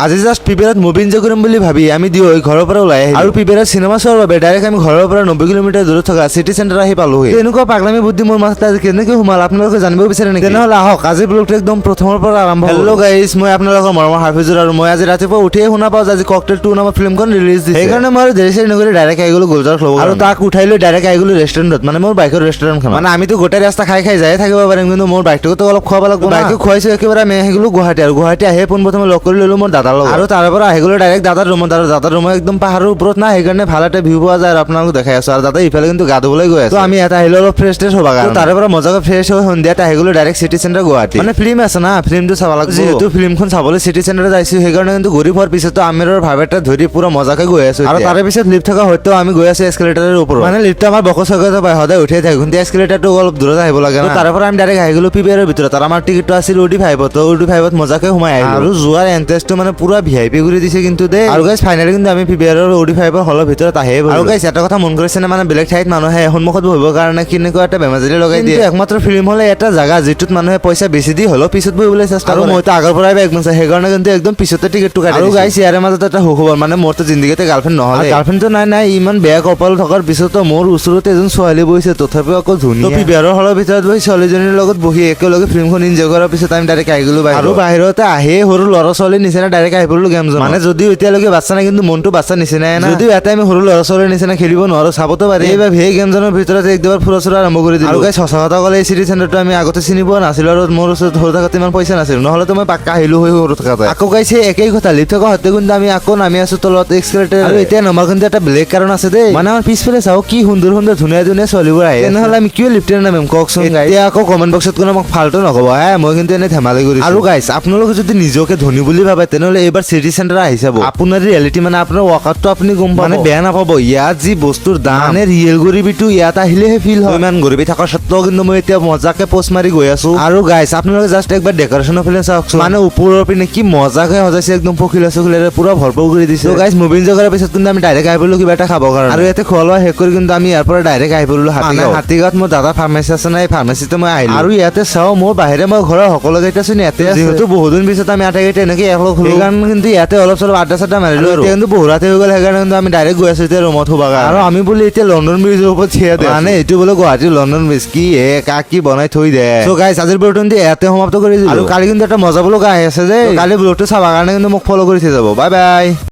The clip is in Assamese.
আজি জাষ্ট পিবিআৰত মুভি এনজয় কৰিম বুলি ভাবি আমি দিও ঘৰৰ পৰা ওলাই আহিলো আৰু পিবিআৰত চিনেমা চোৱাৰ বাবে ডাইৰেক্ট আমি ঘৰৰ পৰা 90 কিলোমিটাৰ দূৰত থকা চিটি চেণ্টাৰ আহি পালোহি। এনেকুৱা পাগলামি বুদ্ধি মোৰ মাথাত আজি কেনেকৈ সোমাল আপোনালোকে জানিব বিচাৰে নেকি? তেনেহ'লে আহক আজি ব্লগটো একদম প্ৰথমৰ পৰা আৰম্ভ কৰোঁ। হেল্ল' গাইজ, মই আপোনালোকৰ মৰমৰ হাফিজুৰ আৰু মই আজি ৰাতিপুৱা উঠিয়ে শুনা পাওঁ যে আজি ককটেল 2 নামৰ ফিল্মখন ৰিলিজ দিছে। সেইকাৰণে মই দেৰি চেৰি নকৰি ডাইৰেক্ট আহি গ'লো গুলজাৰত ল'ব আৰু তাক উঠাই লৈ ডাইৰেক্ট আহি গ'লো ৰেষ্টুৰেণ্টত, মানে মোৰ বাইকৰ ৰেষ্টুৰেণ্টখন। মানে আমিতো গোটেই ৰাস্তা খাই খাই যাই থাকিব পাৰিম, কিন্তু মোৰ বাইকটোতো অলপ খুৱাব লাগিব। বাইকটো খুৱাইছো একেবাৰে আমি আহি গ'লো গুৱাহাটী আৰু গুৱাহাটী আহি পোনপ্ৰথমে লগ কৰি ল'লো মোৰ দাদাৰ লগত আৰু তাৰ পৰা আহি গ'লো ডাইৰেক্ট দাদাৰ ৰুমত আৰু দাদাৰ ৰুমত একদম পাহাৰৰ ওপৰত না, সেইকাৰণে ভাল এটা ভিউ পোৱা যায় আৰু আপোনালোক দেখাই আছো। আৰু দাদা ইফালে কিন্তু গা ধুবলৈ গৈ আছে, আমি এটা আহিলো অলপ ফ্ৰেছ ট্ৰেছ হ'ব কাৰণে। তাৰে পৰা মজাকৈ ফ্ৰেছ হৈ সন্ধিয়াত আহি গ'লো ডাইৰেক্ট চিটি চেণ্টাৰ গুৱাহাটী। মানে ফিল্ম আছে না, ফিল্মটো চাব লাগিব, যিহেতু ফিল্মখন চাবলৈ চিটি চেণ্টাৰত আহিছো সেইকাৰণে কিন্তু ঘূৰি পোৱাৰ পিছতো আমিৰৰ ভাব এটা ধৰি পুৰা মজাকে গৈ আছো। আৰু তাৰে পিছত লিফ্ট থকা সত্ত্বেও আমি গৈ আছো এস্কেলেটাৰৰ ওপৰত, মানে লিফ্টটো আমাৰ বকচকতে পায় সদায় উঠিয়ে থাকে, কিন্তু এস্কেলেটাৰটো অলপ দূৰত আহিব লাগে। তাৰে পৰা আমি ডাইৰেক্ট আহি গ'লো পিবিআৰৰ ভিতৰত আৰু আমাৰ টিকেটটো আছিল OD5ত মজাকে সোমাই আহিলো আৰু যোৱাৰ এন্ট্ৰেন্সটো মানে পুৰা VIP কৰি দিছে কিন্তু দেই। আৰু গাইজ ফাইনেলি কিন্তু আমি পিবিআৰৰ OD5ৰ হলৰ ভিতৰত আহে আৰু গাইজ এটা কথা মন কৰিছে নে, মানে বেলেগ ঠাইত মানুহে সন্মুখত বহিবৰ কাৰণে কেনেকুৱা এটা বেমাজালি লগাই দিয়ে, একমাত্ৰ ফিল্ম হলে এটা জাগা যিটোত মানুহে পইচা বেছি দি হলেও পিছত বহিবলৈ চেষ্টা কৰে। মইতো আগৰ পৰাই বেগ আছে সেইকাৰণে কিন্তু একদম পিছতে টিকেটটো কাটি। আৰু গাইজ ইয়াৰে মাজত এটা সুখবৰ, মানে মোৰতো জিন্দগীতে গাৰ্লফ্ৰেণ্ড নহলে, গাৰ্লফ্ৰেণ্ডটো নাই ইমান বেয়া কপাল থকাৰ পিছতো মোৰ ওচৰত এজন ছোৱালী বহিছে, তথাপিও আকৌ ধুনীয়া। পিবিআৰৰ হলৰ ভিতৰত বহি ছোৱালীজনীৰ লগত বহি একেলগে ফিল্মখন এনজয় কৰাৰ পিছত আমি ডাইৰেক্ট আহি গ'লো আৰু বাহিৰতে আহি সৰু ল'ৰা ছোৱালীৰ নিচিনা ডাইৰেক্ট আহি পৰিলো গেম জোন। মানে যদিও এতিয়ালৈকে বাচ্চা নাই কিন্তু মনটো বাচ্চা নিচিনাই না, যদিও ইয়াতে আমি সৰু ল'ৰা ছোৱালীৰ নিচিনা খেলিব নোৱাৰো চাবতো পাৰি। এইবাৰ সেই গেম জোনৰ ভিতৰত একদম ফুৰা চুৰা আৰম্ভ কৰি দিলো। আৰু গাইজ সঁচা কথা ক'লে এই চিটি চেণ্টাৰটো আমি আগতে চিনি পোৱা নাছিলো আৰু মোৰ ওচৰত সৰু থাকোতে ইমান পইচা নাছিল, নহ'লেতো মই পাক্কা আহিলো হৈ সৰু থাকোতে। আকৌ গাইজ সেই একেই কথা, লিফ্ট থকা সত্ত্বেও কিন্তু আমি আকৌ নামি আছো তলত এস্কেলেটাৰ। আৰু এতিয়া নমাৰ কিন্তু এটা বেলেগ কাৰণ আছে দেই, মানে আমাৰ পিছফালে চাও কি সুন্দৰ সুন্দৰ ধুনীয়া ধুনীয়া ছোৱালীবোৰ আহে, তেনেহ'লে আমি কিয় লিফ্টে নামিম কওকচোন। এতিয়া আকৌ কমেণ্ট বক্সত কোনো মোক ফাল্টু নক'ব মই কিন্তু এনে ধেমালি কৰিছো। আৰু গাইজ আপোনালোকে যদি নিজকে ধনী বুলি ভাবে তেনেহ'লে এইবাৰ চিটি চেণ্টাৰ আহি চাব, আপোনাৰ ৰিয়েলিটি মানে আপোনাৰ ৱাকাৰটো আপুনি গম পাব, মানে বেয়া নাপাব। ইয়াত যি বস্তুৰ দাম, মানে ৰিয়েল গৰিবীটো ইয়াত আহিলেহে ফিল হয়। ইমান গৰিবী থকাৰ সত্ত্বেও কিন্তু মই এতিয়া মজাকে পোষ্ট মাৰি গৈ আছো। আৰু গাইজ আপোনালোকে জাষ্ট একবাৰ ডেকৰেশ্যনৰ ফালে চাওকচোন, মানে ওপৰৰ পিনে কি মজাকে সজাইছে, একদম পখিলা চখিলাৰে পুৰা ভৰপূৰ কৰি দিছে। গাইজ মুভি এনজয় কৰাৰ পিছত কিন্তু আমি ডাইৰেক্ট আহি পৰিলো কিবা এটা খাবৰ কাৰণে, আৰু ইয়াতে খোৱা লোৱা শেষ কৰি কিন্তু আমি ইয়াৰ পৰা ডাইৰেক্ট আহি পৰিলো হাতীগাঁৱত। মোৰ দাদা ফাৰ্মাচী আছে না, এই ফাৰ্মাচীতে মই আহিলো আৰু ইয়াতে চাও মোৰ বাহিৰে মই ঘৰৰ সকলো কেইটা চোন ইয়াতে আছে, যিহেতু বহুদিন পিছত আমি আটাইকেইটা এনেকে একলগ হলো, সেইকাৰণে কিন্তু ইয়াতে অলপ চলপ আড্ডা চাড্ডা মাৰিলো আৰু কিন্তু বহু ৰাতি হৈ গ'ল, সেইকাৰণে কিন্তু আমি ডাইৰেক্ট গৈ আছো এতিয়া ৰুমত শুবা কাৰণে। আৰু আমি বোলে এতিয়া লণ্ডন ব্ৰিজৰ ওপৰত থিয় দি, মানে এইটো বোলে গুৱাহাটীৰ লণ্ডন ব্ৰিজ, কি কাক কি বনাই থৈ দে। চ' গাইজ আজিৰ ব্লগটো ইয়াতে সমাপ্ত কৰি দিলো, আৰু কালি কিন্তু এটা মজা ব্লগ আহি আছে যে, কালি ব্লগটো চাবৰ কাৰণে কিন্তু মোক ফ'ল' কৰি থৈ যাব। Bye bye.